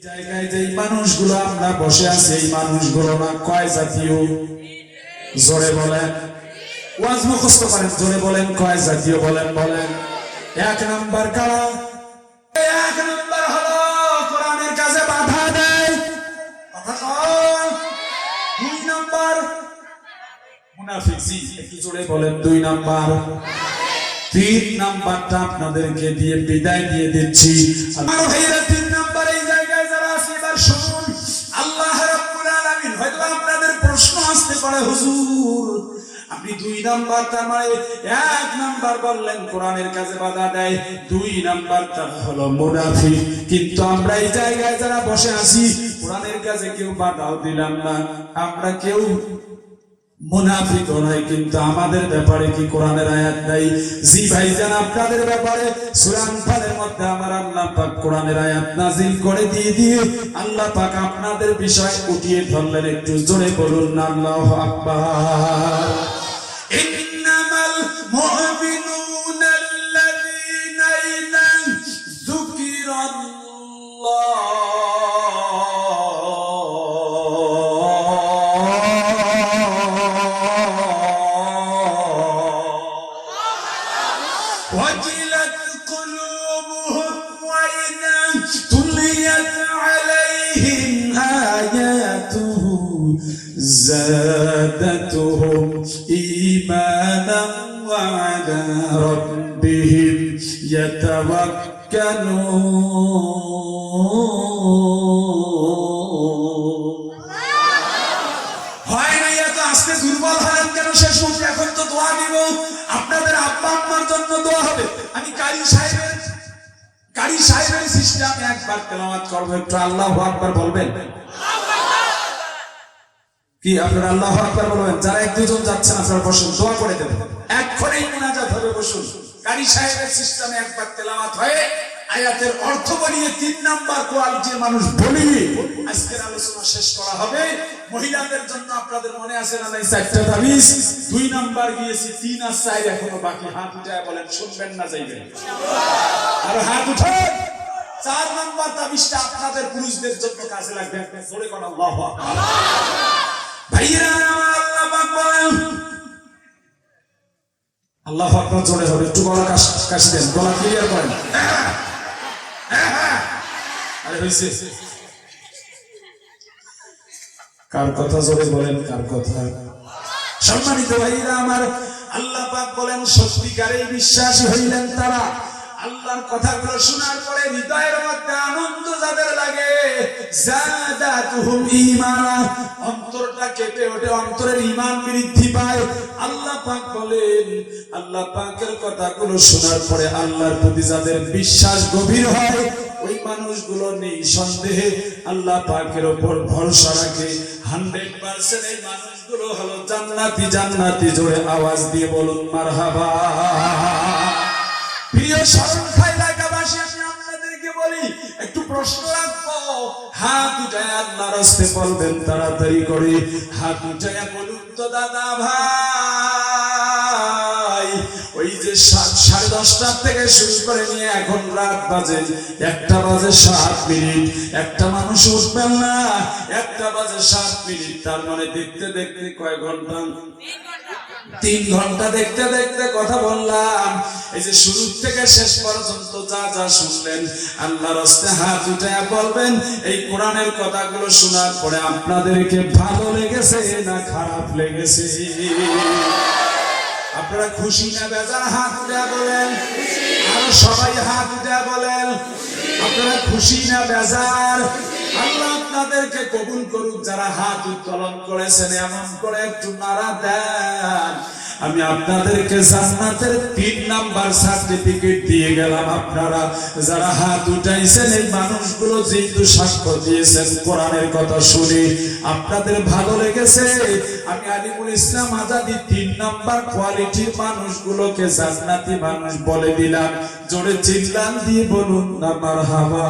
জায়গায় যে মানুষগুলো আমরা বসে আছি এই মানুষগুলো না কয় জাতীয়? জোরে বলেন, ওয়াজ মুখস্থ করেন, জোরে বলেন কয় জাতীয়? বলেন বলেন। এক নাম্বার কারা? এক নাম্বার হলো কোরআনের কাছে বাধা দেয়, কথা কয়। দুই নাম্বার মুনাফিক। জি, একটু জোরে বলেন। দুই নাম্বার। তিন নাম্বারটা আপনাদেরকে দিয়ে বিদায় দিয়ে দিচ্ছি। আমার ভাইরা, তিন নাম্বার এই জায়গায় যারা আছে এবার শুনুন। আল্লাহ রাব্বুল আলামিন হয়তো আপনাদের প্রশ্ন আসতে পারে, হুজুর আপনি দুই নাম্বারটা মানে এক নাম্বার বললেন কোরআনের কাছে বাধা দেয়, দুই নাম্বারটা হলো মুনাফিক। কিন্তু আমরা এই জায়গায় যারা বসে আছি কোরআনের কাছে কেউ বাধাও দিলাম না, আমরা কেউ মুনাফিক নয়, কিন্তু আমাদের ব্যাপারে কি কোরআনের আয়াত নাই? জি ভাইজান, আপনাদের ব্যাপারে সূরা আনফালের মধ্যে আমার আল্লাহ পাক কোরআনের আয়াত নাযিল করে দিয়ে আল্লাহ পাক আপনাদের বিষয় উঠিয়ে ধরলেন। একটু জোরে বলুন না আল্লাহু আকবার। ইন্নামাল মুমিনুনা আল্লাযীনা ইযা যুকিরাল্লাহ وجلت قلوبهم وإذا تليت عليهم آياته زادتهم إيمانا وعلى ربهم يتوكلون। হয় না এত আজকে দুর্বল হলেন কেন? শেষ মুহূর্তে এখন তো দোয়া দিব, আপনাদের আব্বা আম্মার জন্য দোয়া হবে। আমি কারি সাহেবের সিস্টেম একবার তেলাওয়াত করব, একটু আল্লাহু আকবার বলবেন কি? আপনারা আল্লাহু আকবার বলবেন। যারা এক দুজন যাচ্ছেন আপনারা বসুন, দোয়া করে দেবেন, এক্ষুনি মুনাজাত হবে, বসুন। কারি সাহেবের সিস্টেমে একবার তেলাওয়াত হয়ে আয়াতের অর্থ বলিয়ে তিন নাম্বার কোয়ালিটির মানুষ বলি আজকের আলোচনা শেষ করা হবে। মহিলাদের জন্য আপনাদের মনে আছে না নাই চারটা তাবিজ? দুই নাম্বার গিয়েছি, তিন আর চার এখনো বাকি। হাত উঠায় বলেন, শুনবেন না যাইবেন? আর হাত উঠান। চার নাম্বার তাবিজটা আপনাদের পুরুষদের জন্য কাজে লাগবে। জোরে কোন আল্লাহু আকবার। ভাইরা আল্লাহ পাক বলেন, আল্লাহু আকবার জোরে হবে, একটু গলা কাশি দেন, গলা ক্লিয়ার করেন। আরে হইছে, কার কথা জোরে বলেন, কার কথা? সম্মানিত ভাইরা আমার, আল্লাহ পাক বলেন সত্যিকারের বিশ্বাসী হইলেন তারা আল্লাহর কথাগুলো শোনার পরে হৃদয়ের মধ্যে আনন্দ যাদের লাগে, যাদাতুহুম ঈমানা, অন্তরটা কেঁপে ওঠে, অন্তরের ঈমান বৃদ্ধি পায়। আল্লাহ পাক বলেন আল্লাহ পাকের কথাগুলো শোনার পরে আল্লাহর প্রতি যাদের বিশ্বাস গভীর হয় ওই মানুষগুলো নিঃসন্দেহে আল্লাহ পাকের উপর ভরসা রাখে। 100% এই মানুষগুলো হলো জান্নাতি। জান্নাতি জোরে আওয়াজ দিয়ে বলুন মারহাবা। প্রিয় শরণখাই এলাকাবাসী, আমি আপনাদেরকে বলি একটু প্রশ্ন রাখবো। হাত উঠায় আল্লাহর রাস্তায় বলবেন তাড়াতাড়ি করে, হাত উঠায় বলুন তো দাদা ভাই, ওই যে 10:30 থেকে শুরু করে নিয়ে এখন রাত বাজে 1টা বাজে 7 মিনিট, একটা মানুষ উঠবেন না, 1টা বাজে 7 মিনিট, তার মানে দেখতে দেখতে কয় ঘন্টা? 3 ঘন্টা দেখতে দেখতে কথা বললাম। এই যে শুরু থেকে শেষ পর্যন্ত যা যা শুনলেন আল্লাহর রাস্তায় হাত উঠায় বলবেন এই কোরআনের কথাগুলো শোনার পরে আপনাদেরকে ভালো লেগেছে না খারাপ লেগেছে? আপনারা খুশি না বেজার? হাত উঠায় বলেন। আর সবাই হাত উঠায় বলেন আপনারা খুশি না বেজার? আল্লাহ আপনাদেরকে কবুল করুক। যারা হাত উত্তোলন করেছেন এমন করে একটু নাড়া দেন, আমি আপনাদেরকে জান্নাতের 3 নাম্বার সার্টিফিকেট দিয়ে গেলাম। আপনারা যারা হাত উঠাইছেন এই মানুষগুলো যেহেতু সাক্ষ্য দিয়েছেন কোরআনের কথা শুনে আপনাদের ভালো লেগেছে, আমি আলিমুল ইসলাম আজাদী 3 নাম্বার কোয়ালিটির মানুষগুলোকে জান্নাতি মানুষ বলে দিলাম। জোরে চিল্লান দিয়ে বলুন না মারহাবা।